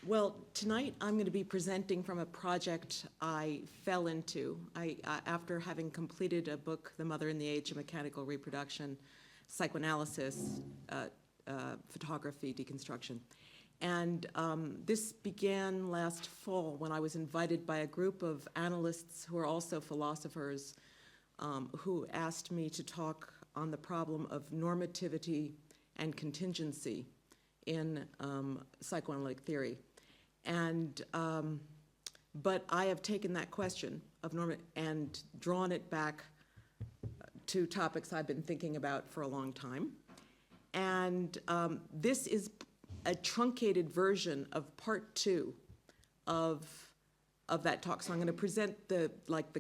Well, tonight I'm going to be presenting from a project I fell into. After having completed a book, The Mother in the Age of Mechanical Reproduction, Psychoanalysis, Photography, Deconstruction. And this began last fall when I was invited by a group of analysts who are also philosophers who asked me to talk on the problem of normativity and contingency in psychoanalytic theory. And, but I have taken that question of norm and drawn it back to topics I've been thinking about for a long time. And this is a truncated version of part 2 of that talk. So I'm going to present the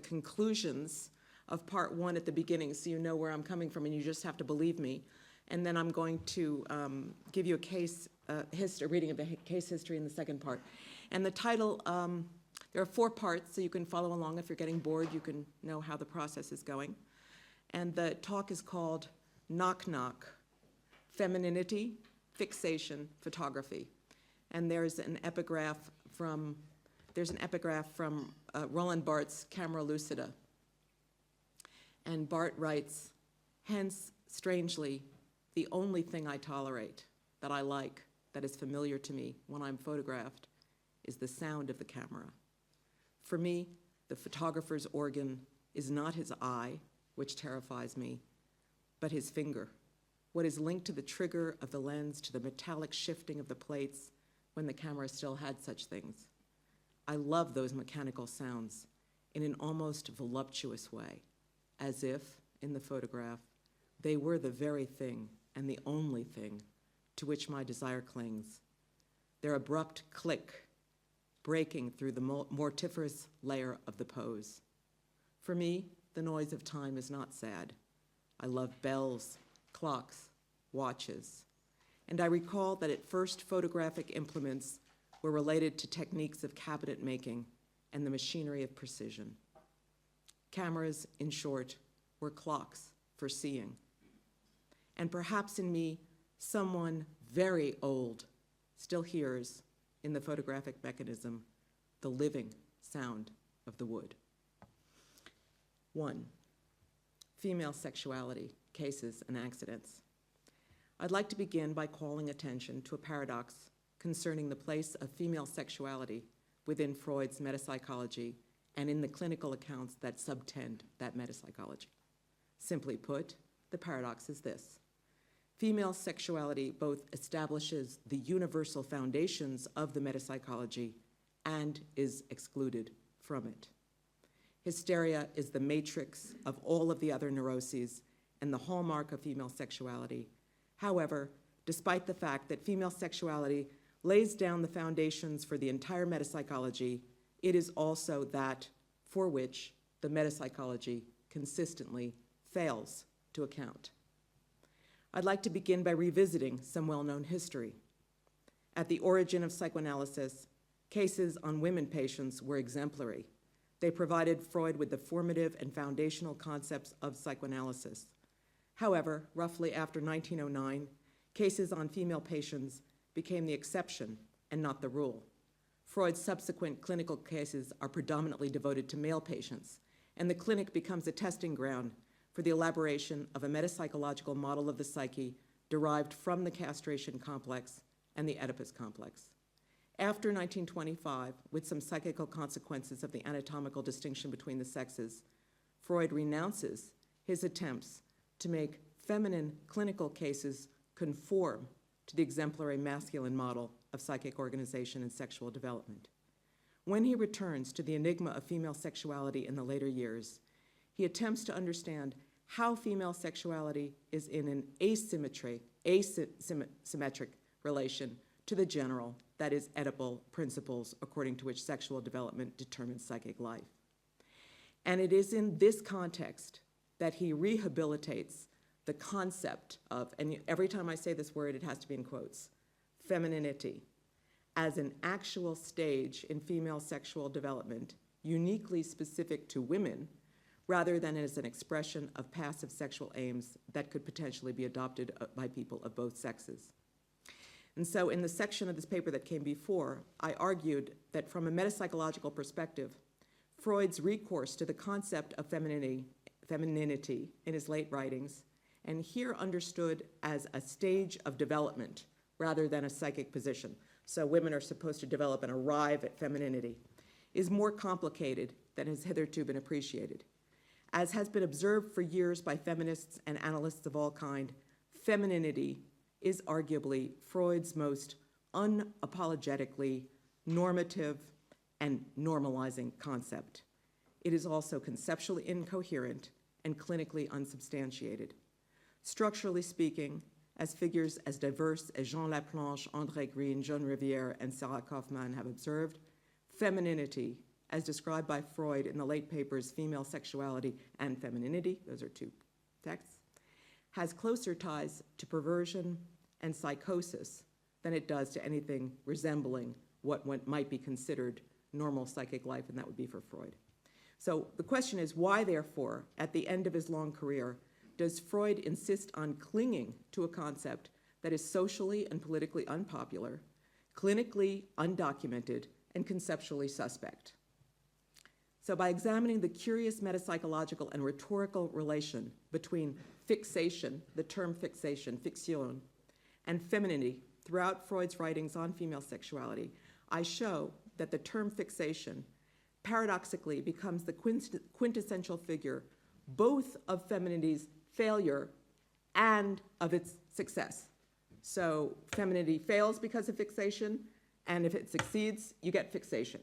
conclusions of part 1 at the beginning so you know where I'm coming from and you just have to believe me. And then I'm going to give you a case reading of a case history in the second part. And the title, there are 4 parts, so you can follow along. If you're getting bored, you can know how the process is going. And the talk is called Knock Knock, Femininity, Fixation, Photography. And there's an epigraph from Roland Barthes' Camera Lucida. And Barthes writes, hence, strangely, the only thing I tolerate, that I like, that is familiar to me when I'm photographed, is the sound of the camera. For me, the photographer's organ is not his eye, which terrifies me, but his finger, what is linked to the trigger of the lens, to the metallic shifting of the plates when the camera still had such things. I love those mechanical sounds in an almost voluptuous way, as if, in the photograph, they were the very thing and the only thing to which my desire clings. Their abrupt click, breaking through the mortiferous layer of the pose. For me, the noise of time is not sad. I love bells, clocks, watches. And I recall that at first photographic implements were related to techniques of cabinet making and the machinery of precision. Cameras, in short, were clocks for seeing. And perhaps in me, someone very old still hears in the photographic mechanism the living sound of the wood. 1, female sexuality, cases and accidents. I'd like to begin by calling attention to a paradox concerning the place of female sexuality within Freud's metapsychology and in the clinical accounts that subtend that metapsychology. Simply put, the paradox is this. Female sexuality both establishes the universal foundations of the metapsychology and is excluded from it. Hysteria is the matrix of all of the other neuroses and the hallmark of female sexuality. However, despite the fact that female sexuality lays down the foundations for the entire metapsychology, it is also that for which the metapsychology consistently fails to account. I'd like to begin by revisiting some well-known history. At the origin of psychoanalysis, cases on women patients were exemplary. They provided Freud with the formative and foundational concepts of psychoanalysis. However, roughly after 1909, cases on female patients became the exception and not the rule. Freud's subsequent clinical cases are predominantly devoted to male patients, and the clinic becomes a testing ground for the elaboration of a metapsychological model of the psyche derived from the castration complex and the Oedipus complex. After 1925, with some psychical consequences of the anatomical distinction between the sexes, Freud renounces his attempts to make feminine clinical cases conform to the exemplary masculine model of psychic organization and sexual development. When he returns to the enigma of female sexuality in the later years, he attempts to understand how female sexuality is in an asymmetric relation to the general, that is, Oedipal principles according to which sexual development determines psychic life. And it is in this context that he rehabilitates the concept of, and every time I say this word, it has to be in quotes, femininity, as an actual stage in female sexual development, uniquely specific to women, rather than as an expression of passive sexual aims that could potentially be adopted by people of both sexes. And so in the section of this paper that came before, I argued that from a metapsychological perspective, Freud's recourse to the concept of femininity in his late writings, and here understood as a stage of development rather than a psychic position, so women are supposed to develop and arrive at femininity, is more complicated than has hitherto been appreciated. As has been observed for years by feminists and analysts of all kind, femininity is arguably Freud's most unapologetically normative and normalizing concept. It is also conceptually incoherent and clinically unsubstantiated. Structurally speaking, as figures as diverse as Jean Laplanche, André Green, Joan Rivière, and Sarah Kaufman have observed, femininity, as described by Freud in the late papers Female Sexuality and Femininity, those are two texts, has closer ties to perversion and psychosis than it does to anything resembling what might be considered normal psychic life, and that would be for Freud. So the question is, why, therefore, at the end of his long career, does Freud insist on clinging to a concept that is socially and politically unpopular, clinically undocumented, and conceptually suspect? So by examining the curious metapsychological and rhetorical relation between fixation, the term fixation, fiction, and femininity throughout Freud's writings on female sexuality, I show that the term fixation paradoxically becomes the quintessential figure both of femininity's failure and of its success. So femininity fails because of fixation, and if it succeeds, you get fixation.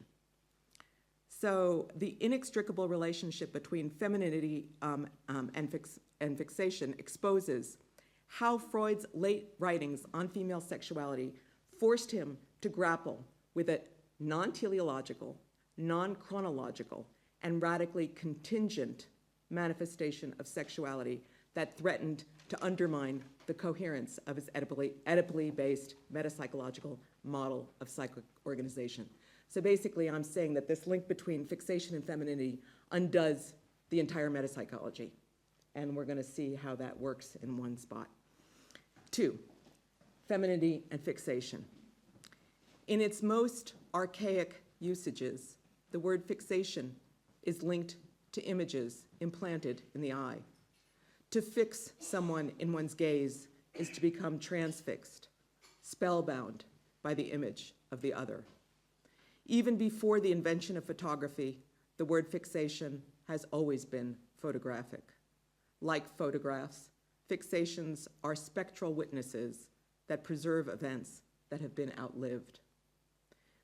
So the inextricable relationship between femininity and fixation exposes how Freud's late writings on female sexuality forced him to grapple with a non-teleological, non-chronological, and radically contingent manifestation of sexuality that threatened to undermine the coherence of his Oedipally based metapsychological model of psychic organization. So basically, I'm saying that this link between fixation and femininity undoes the entire metapsychology, and we're going to see how that works in one spot. 2, femininity and fixation. In its most archaic usages, the word fixation is linked to images implanted in the eye. To fix someone in one's gaze is to become transfixed, spellbound by the image of the other. Even before the invention of photography, the word fixation has always been photographic. Like photographs, fixations are spectral witnesses that preserve events that have been outlived.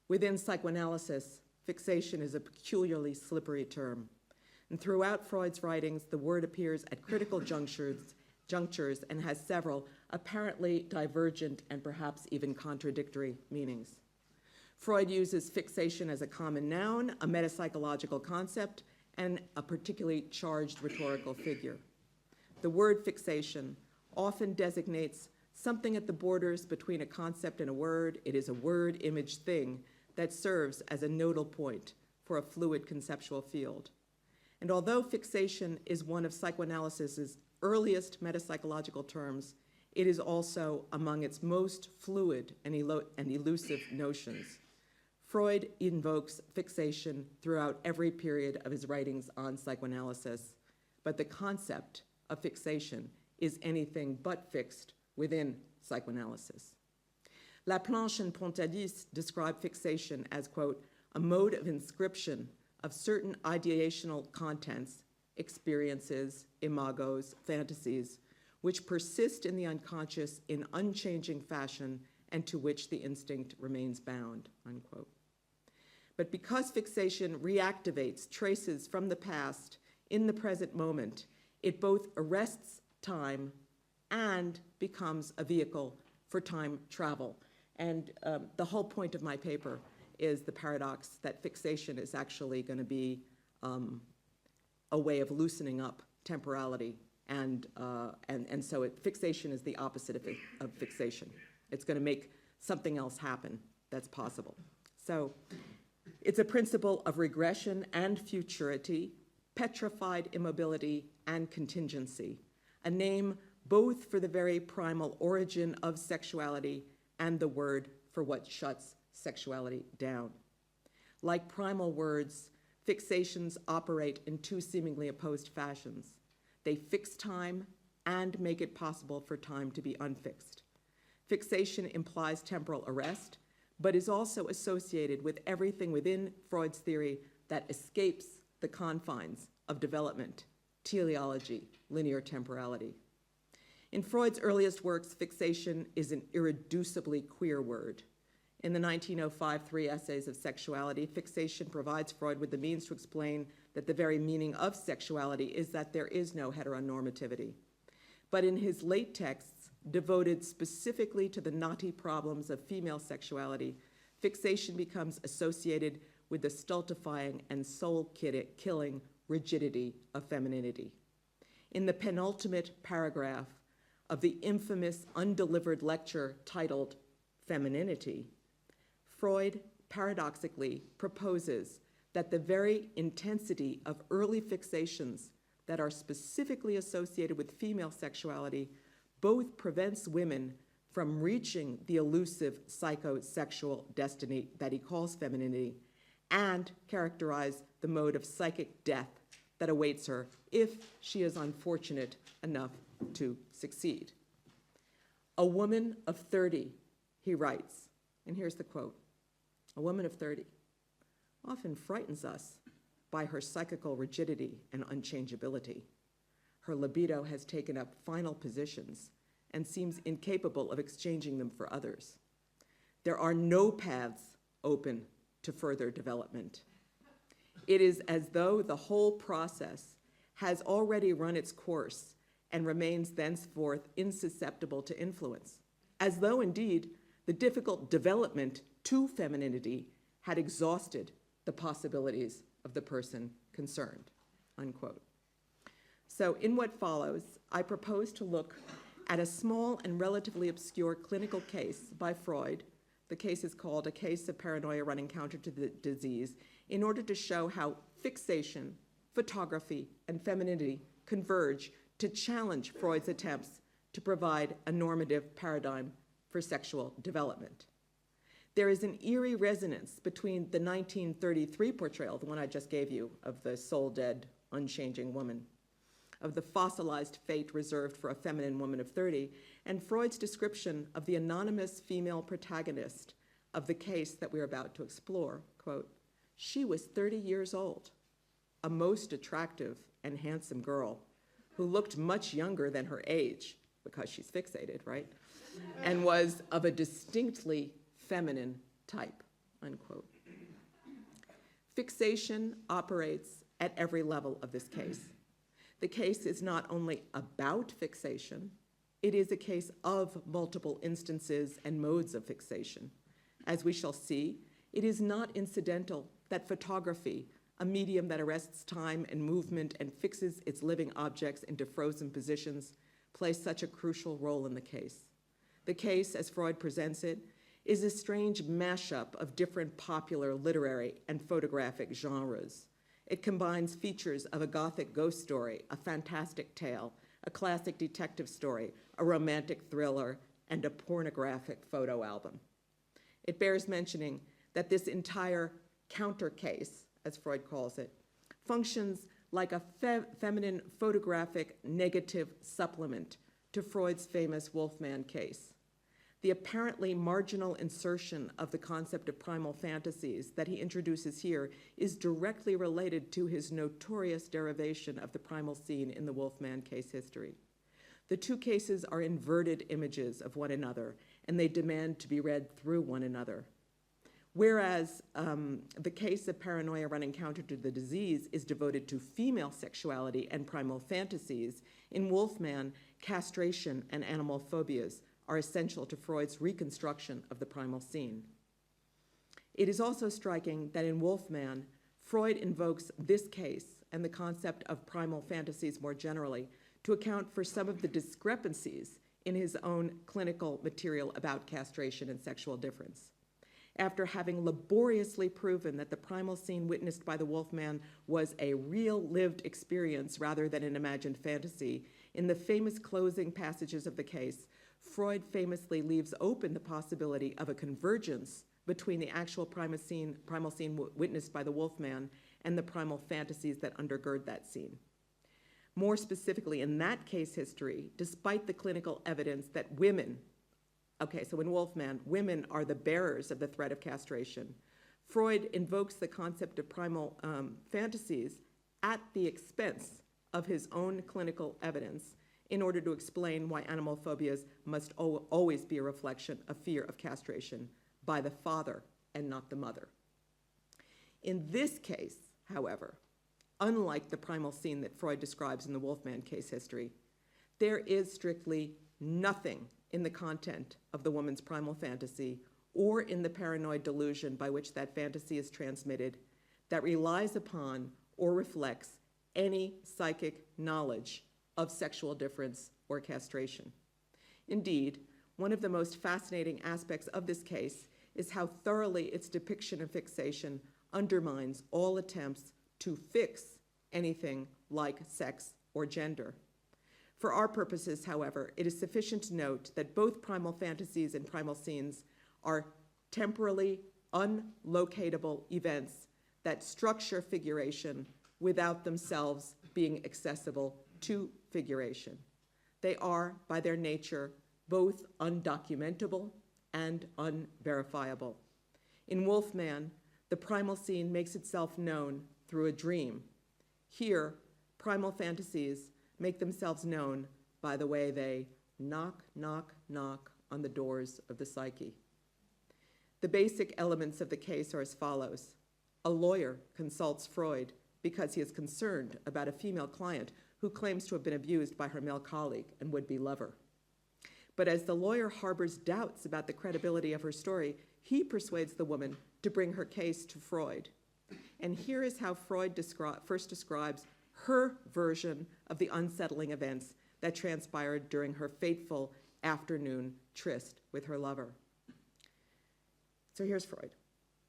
Within psychoanalysis, fixation is a peculiarly slippery term. And throughout Freud's writings, the word appears at critical junctures and has several apparently divergent and perhaps even contradictory meanings. Freud uses fixation as a common noun, a metapsychological concept, and a particularly charged rhetorical figure. The word fixation often designates something at the borders between a concept and a word. It is a word image thing that serves as a nodal point for a fluid conceptual field. And although fixation is one of psychoanalysis's earliest metapsychological terms, it is also among its most fluid and elusive notions. Freud invokes fixation throughout every period of his writings on psychoanalysis, but the concept of fixation is anything but fixed within psychoanalysis. Laplanche and Pontalis describe fixation as, quote, a mode of inscription of certain ideational contents, experiences, imagos, fantasies, which persist in the unconscious in unchanging fashion and to which the instinct remains bound, unquote. But because fixation reactivates traces from the past in the present moment, it both arrests time and becomes a vehicle for time travel. And the whole point of my paper is the paradox that fixation is actually going to be a way of loosening up temporality, and so fixation is the opposite of fixation. It's going to make something else happen that's possible. So it's a principle of regression and futurity, petrified immobility and contingency, a name both for the very primal origin of sexuality and the word for what shuts sexuality down. Like primal words, fixations operate in two seemingly opposed fashions. They fix time and make it possible for time to be unfixed. Fixation implies temporal arrest, but is also associated with everything within Freud's theory that escapes the confines of development, teleology, linear temporality. In Freud's earliest works, fixation is an irreducibly queer word. In the 1905 Three Essays of Sexuality, fixation provides Freud with the means to explain that the very meaning of sexuality is that there is no heteronormativity. But in his late texts, devoted specifically to the knotty problems of female sexuality, fixation becomes associated with the stultifying and soul-killing rigidity of femininity. In the penultimate paragraph of the infamous undelivered lecture titled Femininity, Freud paradoxically proposes that the very intensity of early fixations that are specifically associated with female sexuality both prevents women from reaching the elusive psychosexual destiny that he calls femininity and characterize the mode of psychic death that awaits her if she is unfortunate enough to succeed. A woman of 30, he writes, and here's the quote, "A woman of 30 often frightens us by her psychical rigidity and unchangeability. Her libido has taken up final positions and seems incapable of exchanging them for others. There are no paths open to further development. It is as though the whole process has already run its course and remains thenceforth insusceptible to influence, as though indeed the difficult development to femininity had exhausted the possibilities of the person concerned," unquote. So in what follows, I propose to look at a small and relatively obscure clinical case by Freud. The case is called A Case of Paranoia Running Counter to the Disease, in order to show how fixation, photography, and femininity converge to challenge Freud's attempts to provide a normative paradigm for sexual development. There is an eerie resonance between the 1933 portrayal, the one I just gave you, of the soul-dead, unchanging woman, of the fossilized fate reserved for a feminine woman of 30, and Freud's description of the anonymous female protagonist of the case that we're about to explore. Quote, "She was 30 years old, a most attractive and handsome girl who looked much younger than her age, because she's fixated, right? And was of a distinctly feminine type," unquote. Fixation operates at every level of this case. The case is not only about fixation, it is a case of multiple instances and modes of fixation. As we shall see, it is not incidental that photography, a medium that arrests time and movement and fixes its living objects into frozen positions, plays such a crucial role in the case. The case, as Freud presents it, is a strange mashup of different popular literary and photographic genres. It combines features of a Gothic ghost story, a fantastic tale, a classic detective story, a romantic thriller, and a pornographic photo album. It bears mentioning that this entire counter case, as Freud calls it, functions like a feminine photographic negative supplement to Freud's famous Wolfman case. The apparently marginal insertion of the concept of primal fantasies that he introduces here is directly related to his notorious derivation of the primal scene in the Wolfman case history. The two cases are inverted images of one another, and they demand to be read through one another. Whereas the case of Paranoia Running Counter to the Disease is devoted to female sexuality and primal fantasies, in Wolfman, castration and animal phobias are essential to Freud's reconstruction of the primal scene. It is also striking that in Wolfman, Freud invokes this case and the concept of primal fantasies more generally to account for some of the discrepancies in his own clinical material about castration and sexual difference. After having laboriously proven that the primal scene witnessed by the Wolfman was a real lived experience rather than an imagined fantasy, in the famous closing passages of the case, Freud famously leaves open the possibility of a convergence between the actual primal scene witnessed by the Wolfman and the primal fantasies that undergird that scene. More specifically, in that case history, despite the clinical evidence that women, okay, so in Wolfman, women are the bearers of the threat of castration, Freud invokes the concept of primal fantasies at the expense of his own clinical evidence in order to explain why animal phobias must always be a reflection of fear of castration by the father and not the mother. In this case, however, unlike the primal scene that Freud describes in the Wolfman case history, there is strictly nothing in the content of the woman's primal fantasy or in the paranoid delusion by which that fantasy is transmitted that relies upon or reflects any psychic knowledge of sexual difference or castration. Indeed, one of the most fascinating aspects of this case is how thoroughly its depiction of fixation undermines all attempts to fix anything like sex or gender. For our purposes, however, it is sufficient to note that both primal fantasies and primal scenes are temporally unlocatable events that structure figuration without themselves being accessible to figuration. They are, by their nature, both undocumentable and unverifiable. In Wolfman, the primal scene makes itself known through a dream. Here, primal fantasies make themselves known by the way they knock, knock, knock on the doors of the psyche. The basic elements of the case are as follows. A lawyer consults Freud because he is concerned about a female client who claims to have been abused by her male colleague and would-be lover. But as the lawyer harbors doubts about the credibility of her story, he persuades the woman to bring her case to Freud. And here is how Freud first describes her version of the unsettling events that transpired during her fateful afternoon tryst with her lover. So here's Freud.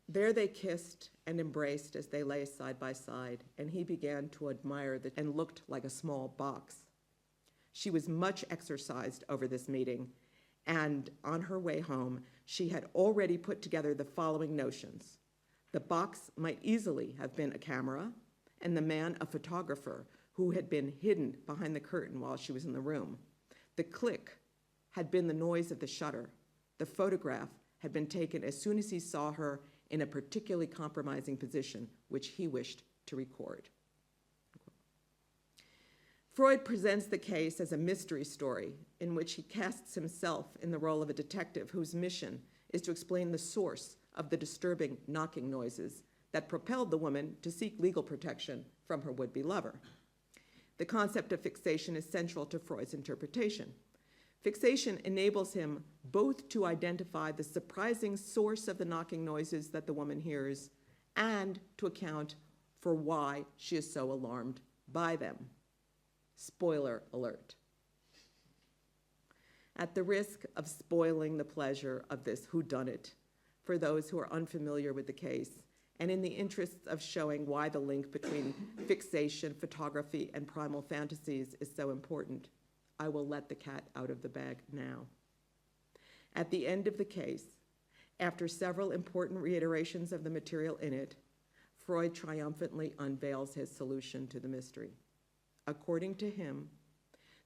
There they kissed and embraced as they lay side by side, and he began to admire and looked like a small box. She was much exercised over this meeting, and on her way home, she had already put together the following notions. The box might easily have been a camera, and the man a photographer who had been hidden behind the curtain while she was in the room. The click had been the noise of the shutter. The photograph had been taken as soon as he saw her in a particularly compromising position, which he wished to record. Freud presents the case as a mystery story in which he casts himself in the role of a detective whose mission is to explain the source of the disturbing knocking noises that propelled the woman to seek legal protection from her would-be lover. The concept of fixation is central to Freud's interpretation. Fixation enables him both to identify the surprising source of the knocking noises that the woman hears and to account for why she is so alarmed by them. Spoiler alert. At the risk of spoiling the pleasure of this whodunit for those who are unfamiliar with the case, and in the interests of showing why the link between fixation, photography, and primal fantasies is so important, I will let the cat out of the bag now. At the end of the case, after several important reiterations of the material in it, Freud triumphantly unveils his solution to the mystery. According to him,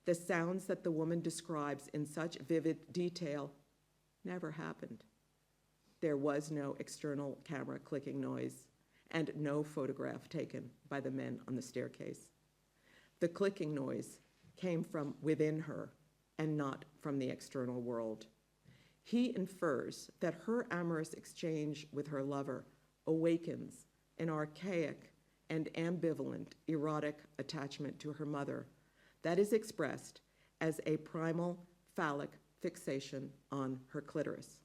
the sounds that the woman describes in such vivid detail never happened. There was no external camera clicking noise and no photograph taken by the men on the staircase. The clicking noise came from within her and not from the external world. He infers that her amorous exchange with her lover awakens an archaic and ambivalent erotic attachment to her mother that is expressed as a primal phallic fixation on her clitoris.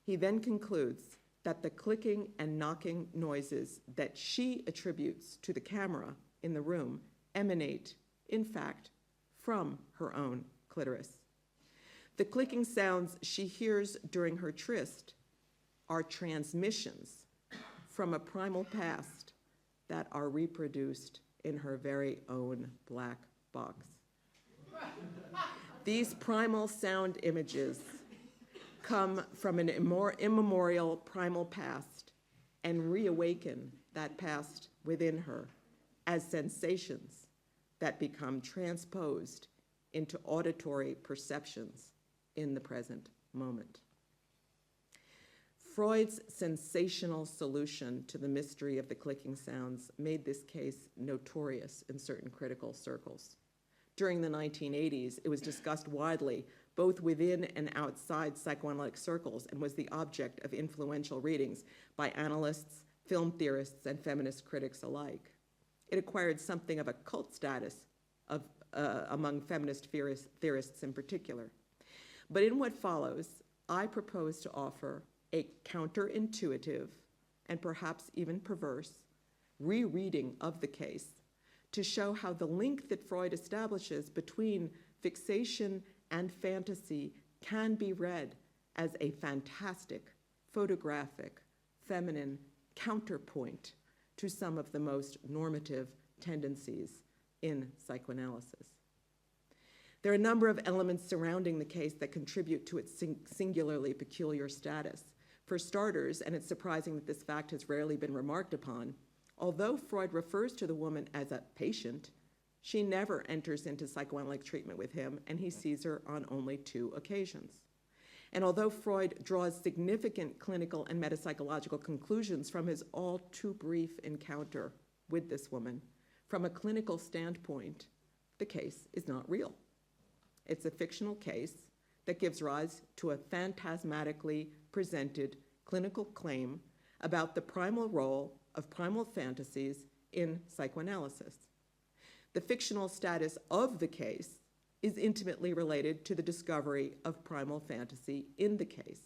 He then concludes that the clicking and knocking noises that she attributes to the camera in the room emanate, in fact, from her own clitoris. The clicking sounds she hears during her tryst are transmissions from a primal past that are reproduced in her very own black box. These primal sound images come from an immemorial primal past and reawaken that past within her as sensations that become transposed into auditory perceptions in the present moment. Freud's sensational solution to the mystery of the clicking sounds made this case notorious in certain critical circles. During the 1980s, it was discussed widely, both within and outside psychoanalytic circles, and was the object of influential readings by analysts, film theorists, and feminist critics alike. It acquired something of a cult status among feminist theorists in particular. But in what follows, I propose to offer a counterintuitive and perhaps even perverse rereading of the case to show how the link that Freud establishes between fixation and fantasy can be read as a fantastic, photographic, feminine counterpoint to some of the most normative tendencies in psychoanalysis. There are a number of elements surrounding the case that contribute to its singularly peculiar status. For starters, and it's surprising that this fact has rarely been remarked upon, although Freud refers to the woman as a patient, she never enters into psychoanalytic treatment with him, and he sees her on only 2 occasions. And although Freud draws significant clinical and metapsychological conclusions from his all too brief encounter with this woman, from a clinical standpoint, the case is not real. It's a fictional case that gives rise to a phantasmatically presented clinical claim about the primal role of primal fantasies in psychoanalysis. The fictional status of the case is intimately related to the discovery of primal fantasy in the case.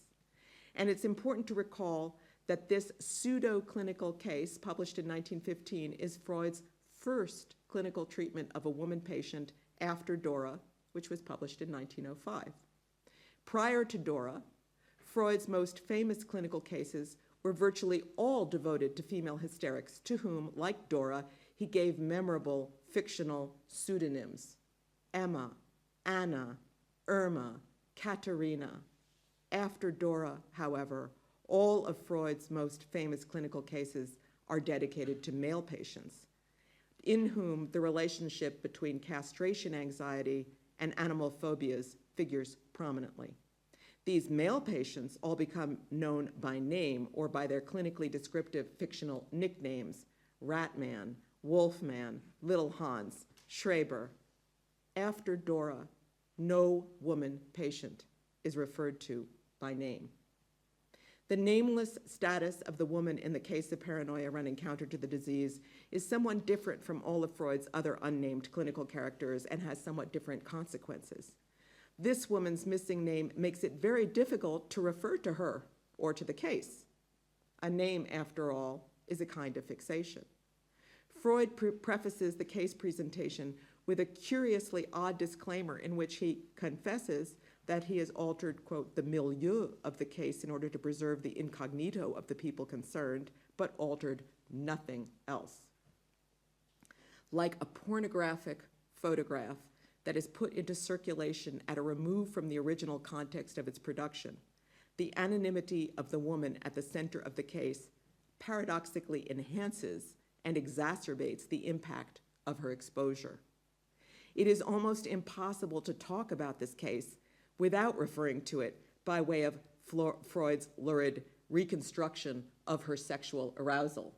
And it's important to recall that this pseudo-clinical case, published in 1915, is Freud's first clinical treatment of a woman patient after Dora, which was published in 1905. Prior to Dora, Freud's most famous clinical cases were virtually all devoted to female hysterics, to whom, like Dora, he gave memorable fictional pseudonyms: Emma, Anna, Irma, Katerina. After Dora, however, all of Freud's most famous clinical cases are dedicated to male patients, in whom the relationship between castration anxiety and animal phobias figures prominently. These male patients all become known by name or by their clinically descriptive fictional nicknames: Ratman, Wolfman, Little Hans, Schreber. After Dora, no woman patient is referred to by name. The nameless status of the woman in the case of Paranoia running counter to the disease is somewhat different from all of Freud's other unnamed clinical characters and has somewhat different consequences. This woman's missing name makes it very difficult to refer to her or to the case. A name, after all, is a kind of fixation. Freud prefaces the case presentation with a curiously odd disclaimer in which he confesses that he has altered, quote, the milieu of the case in order to preserve the incognito of the people concerned, but altered nothing else. Like a pornographic photograph that is put into circulation at a remove from the original context of its production, the anonymity of the woman at the center of the case paradoxically enhances and exacerbates the impact of her exposure. It is almost impossible to talk about this case without referring to it by way of Freud's lurid reconstruction of her sexual arousal.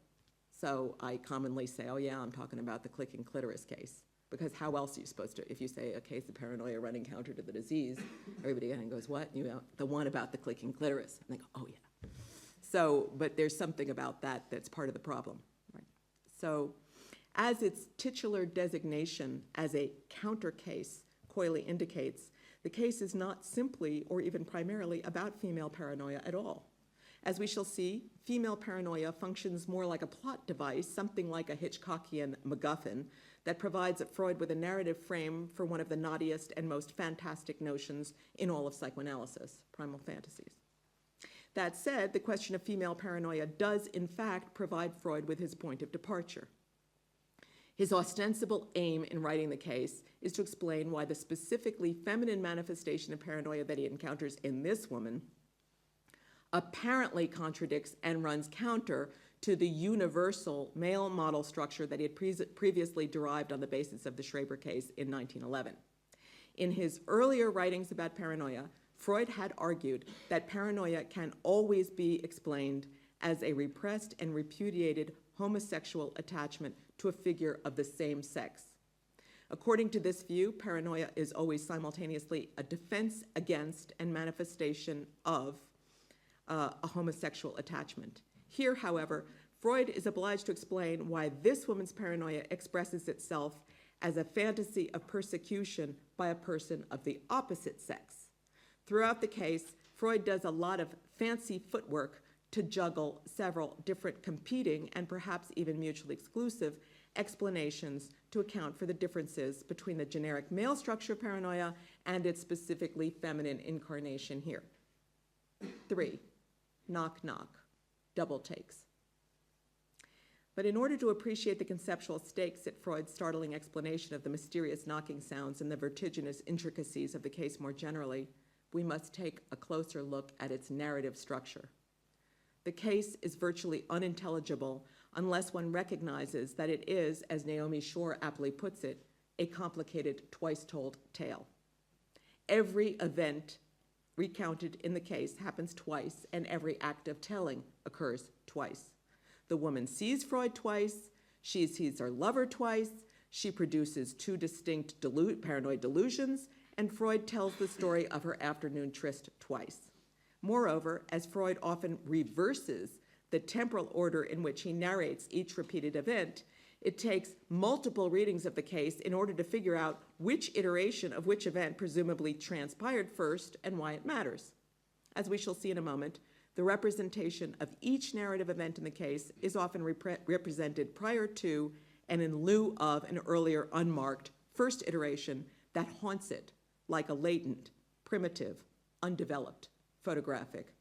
So I commonly say, oh yeah, I'm talking about the clicking clitoris case, because how else are you supposed to, if you say a case of paranoia running counter to the disease, everybody kind of goes, what? You know, the one about the clicking clitoris. And they go, oh yeah. So, but there's something about that that's part of the problem, right? So, as its titular designation as a counter case coyly indicates, the case is not simply or even primarily about female paranoia at all. As we shall see, female paranoia functions more like a plot device, something like a Hitchcockian MacGuffin, that provides Freud with a narrative frame for one of the naughtiest and most fantastic notions in all of psychoanalysis, primal fantasies. That said, the question of female paranoia does in fact provide Freud with his point of departure. His ostensible aim in writing the case is to explain why the specifically feminine manifestation of paranoia that he encounters in this woman apparently contradicts and runs counter to the universal male model structure that he had previously derived on the basis of the Schreber case in 1911. In his earlier writings about paranoia, Freud had argued that paranoia can always be explained as a repressed and repudiated homosexual attachment to a figure of the same sex. According to this view, paranoia is always simultaneously a defense against and manifestation of a homosexual attachment. Here, however, Freud is obliged to explain why this woman's paranoia expresses itself as a fantasy of persecution by a person of the opposite sex. Throughout the case, Freud does a lot of fancy footwork to juggle several different competing and perhaps even mutually exclusive explanations to account for the differences between the generic male structure of paranoia and its specifically feminine incarnation here. 3, knock, knock, double takes. But in order to appreciate the conceptual stakes at Freud's startling explanation of the mysterious knocking sounds and the vertiginous intricacies of the case more generally, we must take a closer look at its narrative structure. The case is virtually unintelligible unless one recognizes that it is, as Naomi Shore aptly puts it, a complicated, twice-told tale. Every event recounted in the case happens twice, and every act of telling occurs twice. The woman sees Freud twice, she sees her lover twice, she produces two distinct paranoid delusions, and Freud tells the story of her afternoon tryst twice. Moreover, as Freud often reverses the temporal order in which he narrates each repeated event, it takes multiple readings of the case in order to figure out which iteration of which event presumably transpired first and why it matters. As we shall see in a moment, the representation of each narrative event in the case is often represented prior to and in lieu of an earlier unmarked first iteration that haunts it like a latent, primitive, undeveloped, photographic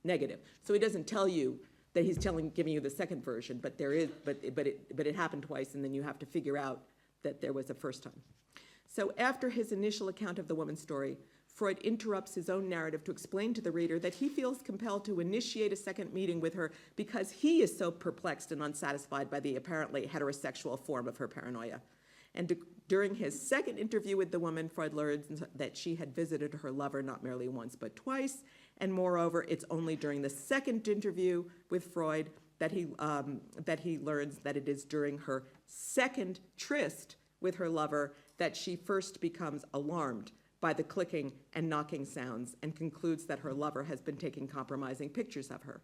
negative. So he doesn't tell you that he's giving you the second version, but it happened twice, and then you have to figure out that there was a first time. So after his initial account of the woman's story, Freud interrupts his own narrative to explain to the reader that he feels compelled to initiate a second meeting with her because he is so perplexed and unsatisfied by the apparently heterosexual form of her paranoia. And during his second interview with the woman, Freud learns that she had visited her lover not merely once but twice, and moreover, it's only during the second interview with Freud that he learns that it is during her second tryst with her lover that she first becomes alarmed by the clicking and knocking sounds and concludes that her lover has been taking compromising pictures of her.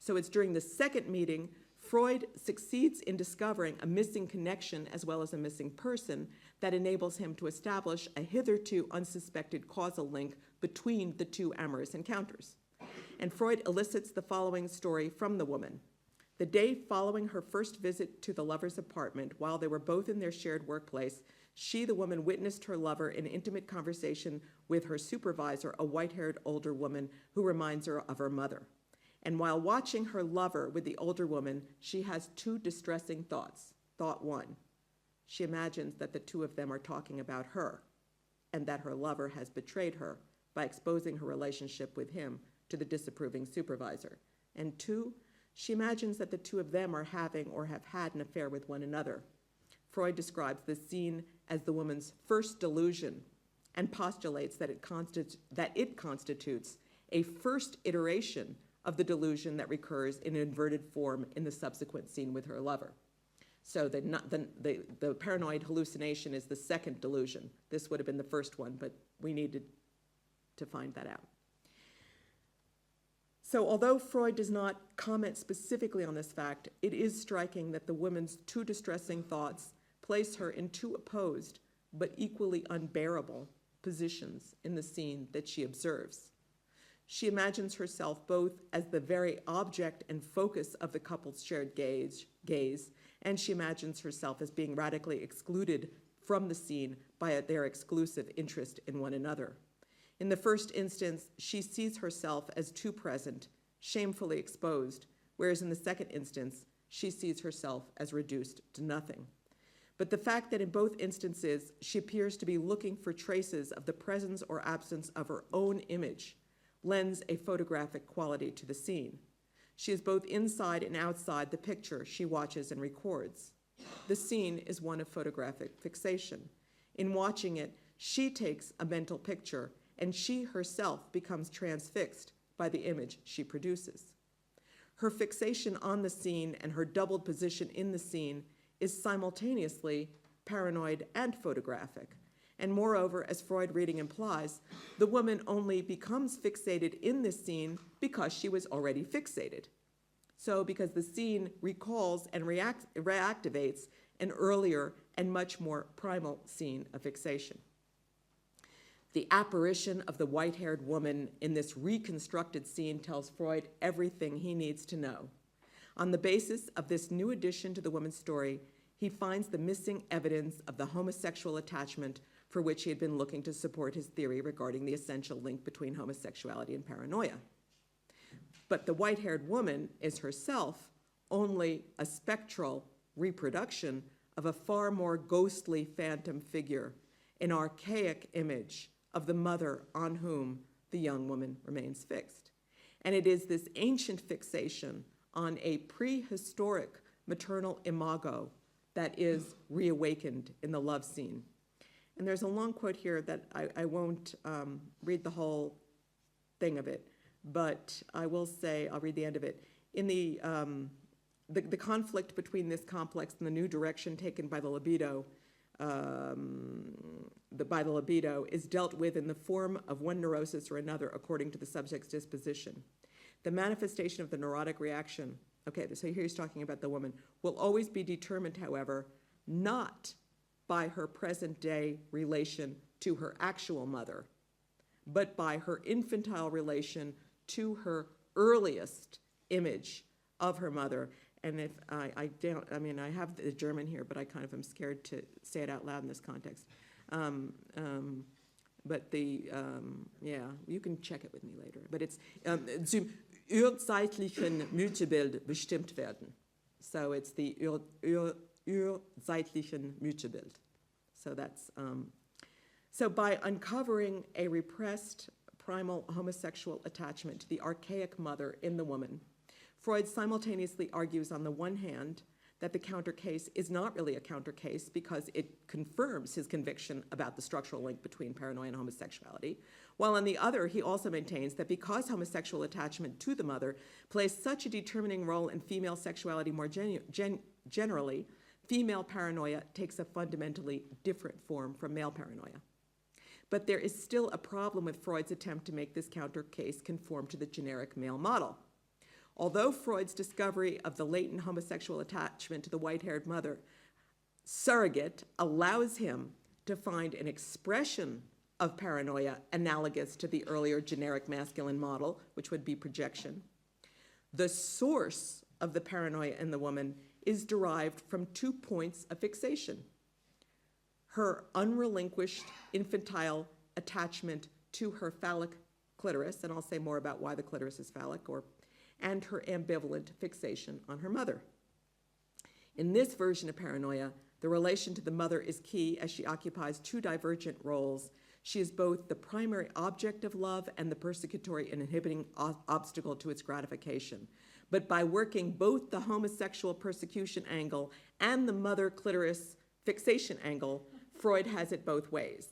So it's during the second meeting Freud succeeds in discovering a missing connection as well as a missing person that enables him to establish a hitherto unsuspected causal link between the two amorous encounters. And Freud elicits the following story from the woman. The day following her first visit to the lover's apartment, while they were both in their shared workplace, she, the woman, witnessed her lover in intimate conversation with her supervisor, a white-haired older woman who reminds her of her mother. And while watching her lover with the older woman, she has two distressing thoughts. Thought one, she imagines that the two of them are talking about her and that her lover has betrayed her by exposing her relationship with him to the disapproving supervisor. And two, she imagines that the two of them are having or have had an affair with one another. Freud describes the scene as the woman's first delusion and postulates that it constitutes a first iteration of the delusion that recurs in inverted form in the subsequent scene with her lover. So the paranoid hallucination is the second delusion. This would have been the first one, but we needed to find that out. So although Freud does not comment specifically on this fact, it is striking that the woman's two distressing thoughts place her in two opposed but equally unbearable positions in the scene that she observes. She imagines herself both as the very object and focus of the couple's shared gaze, and she imagines herself as being radically excluded from the scene by their exclusive interest in one another. In the first instance, she sees herself as too present, shamefully exposed, whereas in the second instance, she sees herself as reduced to nothing. But the fact that in both instances she appears to be looking for traces of the presence or absence of her own image lends a photographic quality to the scene. She is both inside and outside the picture she watches and records. The scene is one of photographic fixation. In watching it, she takes a mental picture, and she herself becomes transfixed by the image she produces. Her fixation on the scene and her doubled position in the scene is simultaneously paranoid and photographic. And moreover, as Freud reading implies, the woman only becomes fixated in this scene because she was already fixated. So because the scene recalls and reactivates an earlier and much more primal scene of fixation. The apparition of the white-haired woman in this reconstructed scene tells Freud everything he needs to know. On the basis of this new addition to the woman's story, he finds the missing evidence of the homosexual attachment for which he had been looking to support his theory regarding the essential link between homosexuality and paranoia. But the white-haired woman is herself only a spectral reproduction of a far more ghostly phantom figure, an archaic image of the mother on whom the young woman remains fixed. And it is this ancient fixation on a prehistoric maternal imago that is reawakened in the love scene. And there's a long quote here that I won't read the whole thing of it, but I will say, I'll read the end of it. In the conflict between this complex and the new direction taken by the libido, is dealt with in the form of one neurosis or another according to the subject's disposition. The manifestation of the neurotic reaction, okay, so here he's talking about the woman, will always be determined, however, not by her present-day relation to her actual mother, but by her infantile relation to her earliest image of her mother. And if I have the German here, but I kind of am scared to say it out loud in this context. But you can check it with me later. But it's zum urzeitlichen Mütterbild bestimmt werden. So it's the urzeitlichen Mütterbild. So that's, so by uncovering a repressed primal homosexual attachment to the archaic mother in the woman, Freud simultaneously argues on the one hand that the counter case is not really a counter case because it confirms his conviction about the structural link between paranoia and homosexuality, while on the other he also maintains that because homosexual attachment to the mother plays such a determining role in female sexuality more generally, female paranoia takes a fundamentally different form from male paranoia. But there is still a problem with Freud's attempt to make this counter case conform to the generic male model. Although Freud's discovery of the latent homosexual attachment to the white-haired mother surrogate allows him to find an expression of paranoia analogous to the earlier generic masculine model, which would be projection, the source of the paranoia in the woman is derived from 2 points of fixation: her unrelinquished infantile attachment to her phallic clitoris, and I'll say more about why the clitoris is phallic, and her ambivalent fixation on her mother. In this version of paranoia, the relation to the mother is key as she occupies 2 divergent roles. She is both the primary object of love and the persecutory and inhibiting obstacle to its gratification. But by working both the homosexual persecution angle and the mother clitoris fixation angle, Freud has it both ways.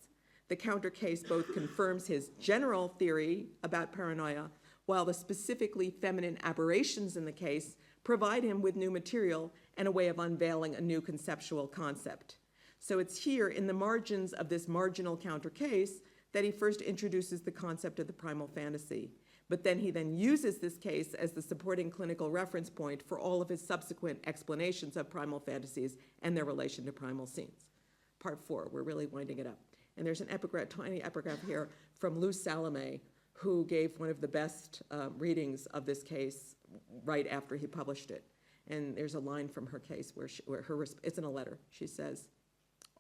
The counter case both confirms his general theory about paranoia, while the specifically feminine aberrations in the case provide him with new material and a way of unveiling a new conceptual concept. So it's here in the margins of this marginal counter case that he first introduces the concept of the primal fantasy. But then he uses this case as the supporting clinical reference point for all of his subsequent explanations of primal fantasies and their relation to primal scenes. Part 4, we're really winding it up. And there's an epigraph, tiny epigraph here from Lou Salome, who gave one of the best readings of this case right after he published it. And there's a line from her case where it's in a letter. She says,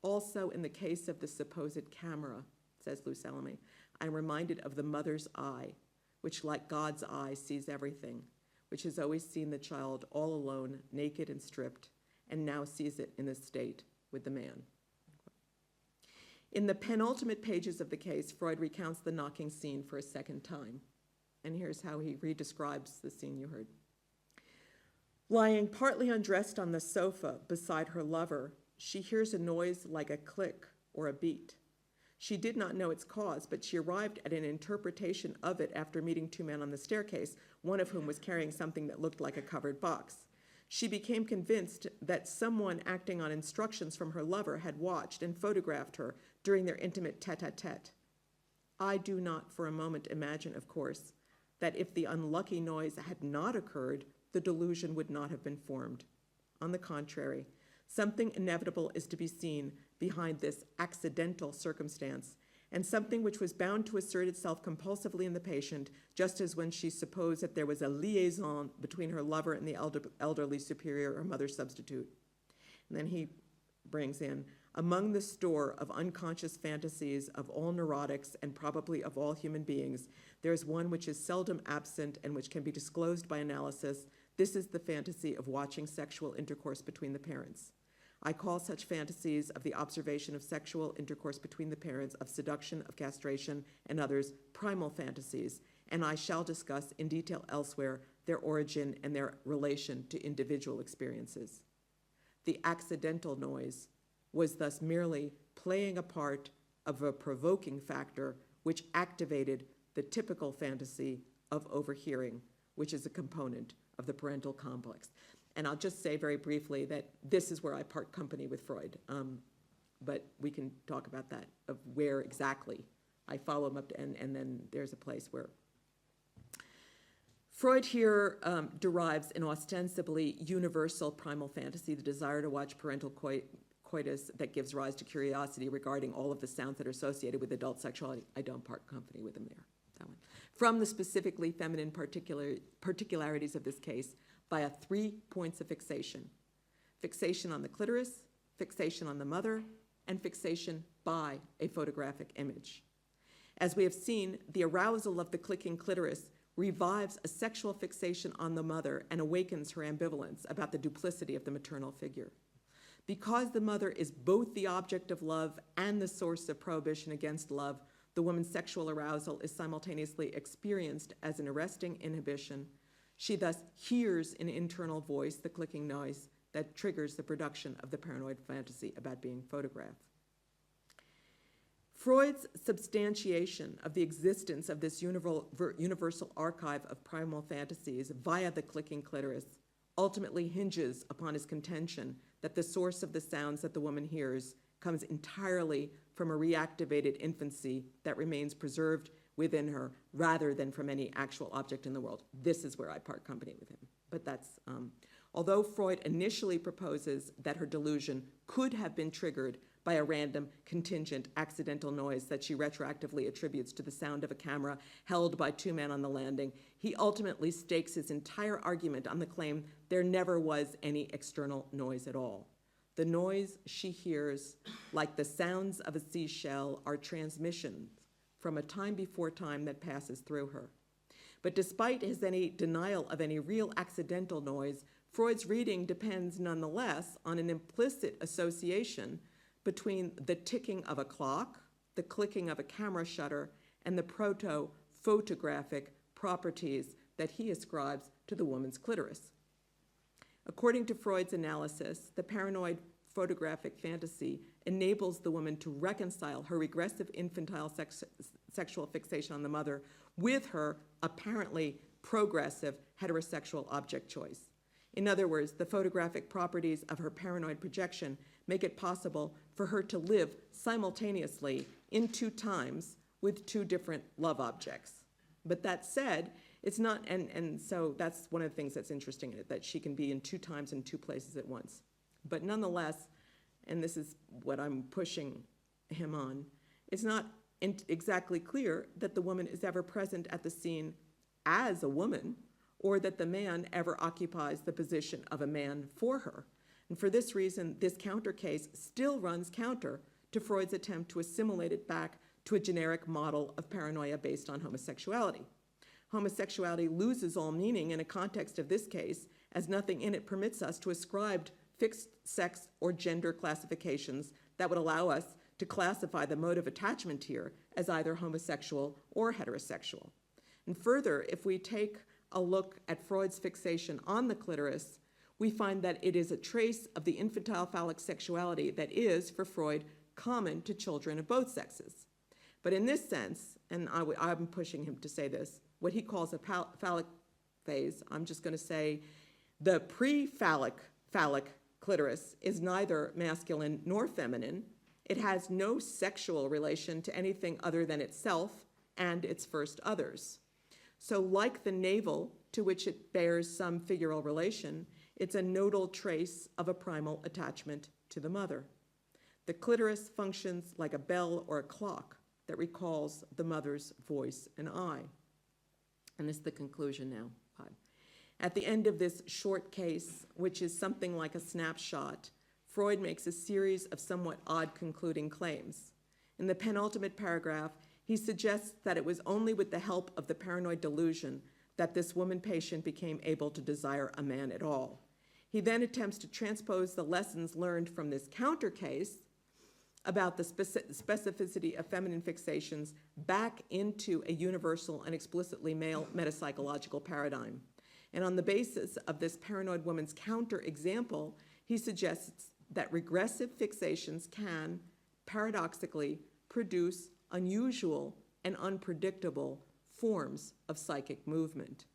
"Also in the case of the supposed camera," says Lou Salome, "I'm reminded of the mother's eye, which like God's eye sees everything, which has always seen the child all alone, naked and stripped, and now sees it in this state, with the man. In the penultimate pages of the case, Freud recounts the knocking scene for a second time. And here's how he redescribes the scene you heard. Lying partly undressed on the sofa beside her lover, she hears a noise like a click or a beat. She did not know its cause, but she arrived at an interpretation of it after meeting two men on the staircase, one of whom was carrying something that looked like a covered box. She became convinced that someone acting on instructions from her lover had watched and photographed her during their intimate tete-a-tete. I do not for a moment imagine, of course, that if the unlucky noise had not occurred, the delusion would not have been formed. On the contrary, something inevitable is to be seen behind this accidental circumstance, and something which was bound to assert itself compulsively in the patient, just as when she supposed that there was a liaison between her lover and the elderly superior or mother substitute. And then he brings in, among the store of unconscious fantasies of all neurotics and probably of all human beings, there is one which is seldom absent and which can be disclosed by analysis. This is the fantasy of watching sexual intercourse between the parents. I call such fantasies of the observation of sexual intercourse between the parents, of seduction, of castration, and others, primal fantasies, and I shall discuss in detail elsewhere their origin and their relation to individual experiences. The accidental noise was thus merely playing a part of a provoking factor which activated the typical fantasy of overhearing, which is a component of the parental complex. And I'll just say very briefly that this is where I part company with Freud, but we can talk about that, of where exactly I follow him up to, and then there's a place where. Freud here derives an ostensibly universal primal fantasy, the desire to watch parental coitus that gives rise to curiosity regarding all of the sounds that are associated with adult sexuality. I don't part company with him there, that one. From the specifically feminine particularities of this case, via 3 points of fixation. Fixation on the clitoris, fixation on the mother, and fixation by a photographic image. As we have seen, the arousal of the clicking clitoris revives a sexual fixation on the mother and awakens her ambivalence about the duplicity of the maternal figure. Because the mother is both the object of love and the source of prohibition against love, the woman's sexual arousal is simultaneously experienced as an arresting inhibition. She thus hears an internal voice, the clicking noise, that triggers the production of the paranoid fantasy about being photographed. Freud's substantiation of the existence of this universal archive of primal fantasies via the clicking clitoris ultimately hinges upon his contention that the source of the sounds that the woman hears comes entirely from a reactivated infancy that remains preserved within her rather than from any actual object in the world. This is where I part company with him. But that's, although Freud initially proposes that her delusion could have been triggered by a random, contingent, accidental noise that she retroactively attributes to the sound of a camera held by two men on the landing, he ultimately stakes his entire argument on the claim there never was any external noise at all. The noise she hears, like the sounds of a seashell, are transmissions from a time before time that passes through her. But despite his any denial of any real accidental noise, Freud's reading depends nonetheless on an implicit association between the ticking of a clock, the clicking of a camera shutter, and the proto-photographic properties that he ascribes to the woman's clitoris. According to Freud's analysis, the paranoid photographic fantasy enables the woman to reconcile her regressive infantile sexual fixation on the mother with her apparently progressive heterosexual object choice. In other words, the photographic properties of her paranoid projection make it possible for her to live simultaneously in 2 times with 2 different love objects. But that said, it's not, and so that's one of the things that's interesting in it, that she can be in 2 times in 2 places at once. But nonetheless, and this is what I'm pushing him on, it's not exactly clear that the woman is ever present at the scene as a woman, or that the man ever occupies the position of a man for her. And for this reason, this counter case still runs counter to Freud's attempt to assimilate it back to a generic model of paranoia based on homosexuality. Homosexuality loses all meaning in a context of this case, as nothing in it permits us to ascribe fixed sex or gender classifications that would allow us to classify the mode of attachment here as either homosexual or heterosexual. And further, if we take a look at Freud's fixation on the clitoris, we find that it is a trace of the infantile phallic sexuality that is, for Freud, common to children of both sexes. But in this sense, and I'm pushing him to say this, what he calls a phallic phase, I'm just going to say the pre-phallic clitoris is neither masculine nor feminine. It has no sexual relation to anything other than itself and its first others. So like the navel, to which it bears some figural relation, it's a nodal trace of a primal attachment to the mother. The clitoris functions like a bell or a clock that recalls the mother's voice and eye. And this is the conclusion now. At the end of this short case, which is something like a snapshot, Freud makes a series of somewhat odd concluding claims. In the penultimate paragraph, he suggests that it was only with the help of the paranoid delusion that this woman patient became able to desire a man at all. He then attempts to transpose the lessons learned from this counter case about the specificity of feminine fixations back into a universal and explicitly male metapsychological paradigm. And on the basis of this paranoid woman's counter example, he suggests that regressive fixations can, paradoxically, produce unusual and unpredictable forms of psychic movement.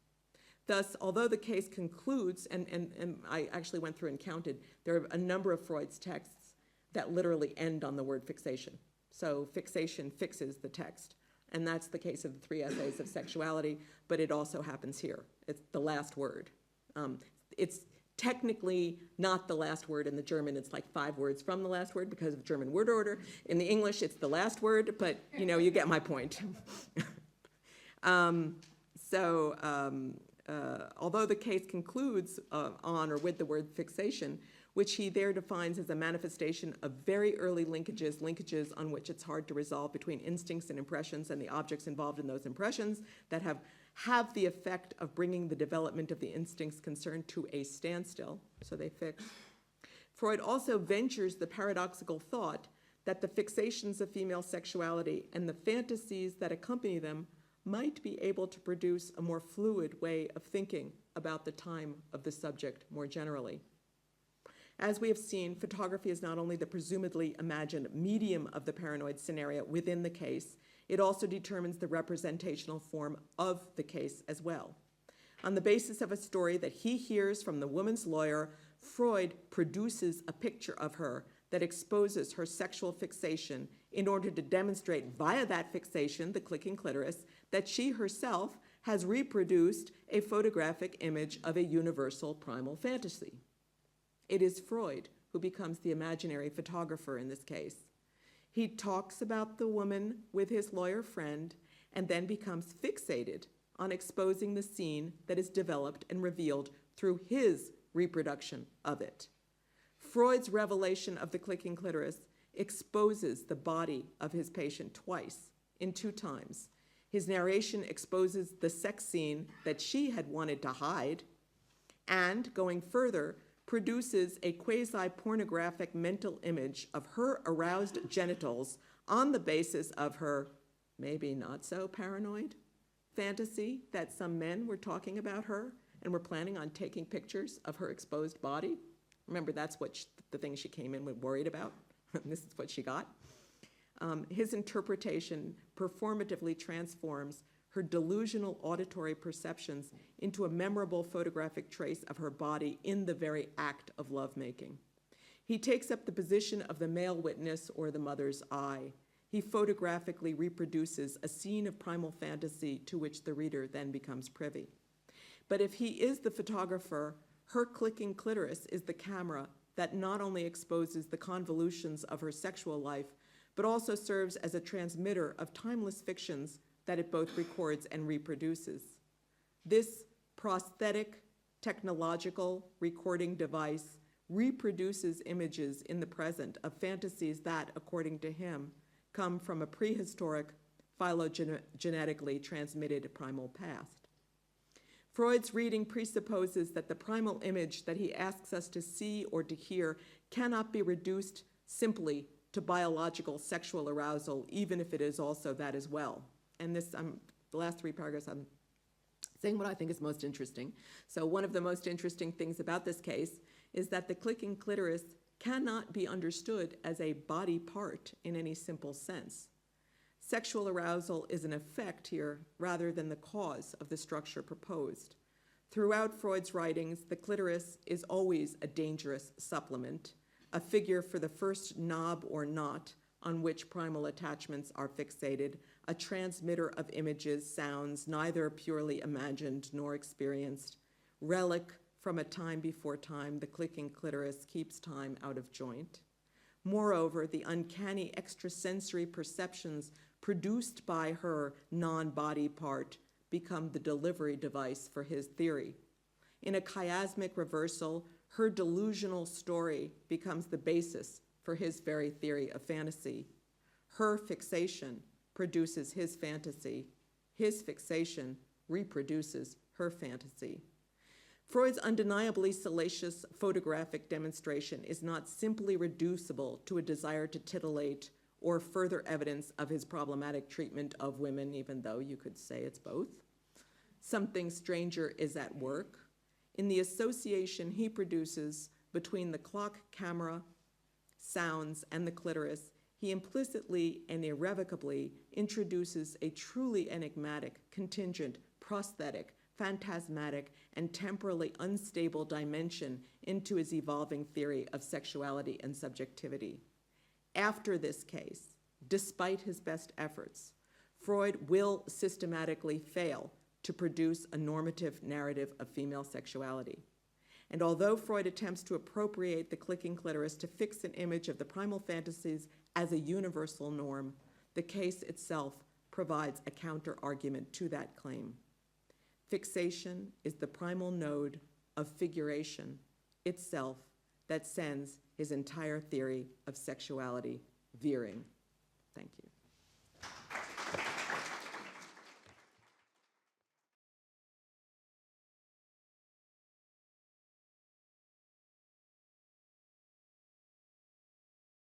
Thus, although the case concludes, and I actually went through and counted, there are a number of Freud's texts that literally end on the word fixation. So fixation fixes the text. And that's the case of the 3 essays of sexuality, but it also happens here. It's the last word. It's technically not the last word in the German. It's like 5 words from the last word because of German word order. In the English, it's the last word, but you get my point. Although the case concludes on or with the word fixation, which he there defines as a manifestation of very early linkages on which it's hard to resolve between instincts and impressions and the objects involved in those impressions that have the effect of bringing the development of the instincts concerned to a standstill, so they fix. Freud also ventures the paradoxical thought that the fixations of female sexuality and the fantasies that accompany them might be able to produce a more fluid way of thinking about the time of the subject more generally. As we have seen, photography is not only the presumably imagined medium of the paranoid scenario within the case, it also determines the representational form of the case as well. On the basis of a story that he hears from the woman's lawyer, Freud produces a picture of her that exposes her sexual fixation in order to demonstrate via that fixation, the clicking clitoris, that she herself has reproduced a photographic image of a universal primal fantasy. It is Freud who becomes the imaginary photographer in this case. He talks about the woman with his lawyer friend and then becomes fixated on exposing the scene that is developed and revealed through his reproduction of it. Freud's revelation of the clicking clitoris exposes the body of his patient twice, in 2 times. His narration exposes the sex scene that she had wanted to hide, and, going further, produces a quasi-pornographic mental image of her aroused genitals on the basis of her maybe not so paranoid fantasy that some men were talking about her and were planning on taking pictures of her exposed body. Remember, that's what the thing she came in worried about. This is what she got. His interpretation performatively transforms her delusional auditory perceptions into a memorable photographic trace of her body in the very act of lovemaking. He takes up the position of the male witness or the mother's eye. He photographically reproduces a scene of primal fantasy to which the reader then becomes privy. But if he is the photographer, her clicking clitoris is the camera that not only exposes the convolutions of her sexual life, but also serves as a transmitter of timeless fictions that it both records and reproduces. This prosthetic technological recording device reproduces images in the present of fantasies that, according to him, come from a prehistoric, phylogenetically transmitted primal past. Freud's reading presupposes that the primal image that he asks us to see or to hear cannot be reduced simply to biological sexual arousal, even if it is also that as well. And this, the last three paragraphs, I'm saying what I think is most interesting. So one of the most interesting things about this case is that the clicking clitoris cannot be understood as a body part in any simple sense. Sexual arousal is an effect here rather than the cause of the structure proposed. Throughout Freud's writings, the clitoris is always a dangerous supplement, a figure for the first knob or knot on which primal attachments are fixated, a transmitter of images, sounds, neither purely imagined nor experienced, relic from a time before time, the clicking clitoris keeps time out of joint. Moreover, the uncanny extrasensory perceptions produced by her non-body part become the delivery device for his theory. In a chiasmic reversal, her delusional story becomes the basis for his very theory of fantasy. Her fixation produces his fantasy. His fixation reproduces her fantasy. Freud's undeniably salacious photographic demonstration is not simply reducible to a desire to titillate or further evidence of his problematic treatment of women, even though you could say it's both. Something stranger is at work in the association he produces between the clock camera, sounds, and the clitoris. He implicitly and irrevocably introduces a truly enigmatic, contingent, prosthetic, phantasmatic, and temporally unstable dimension into his evolving theory of sexuality and subjectivity. After this case, despite his best efforts, Freud will systematically fail to produce a normative narrative of female sexuality. And although Freud attempts to appropriate the clicking clitoris to fix an image of the primal fantasies as a universal norm, the case itself provides a counter-argument to that claim. Fixation is the primal node of figuration itself that sends his entire theory of sexuality veering. Thank you.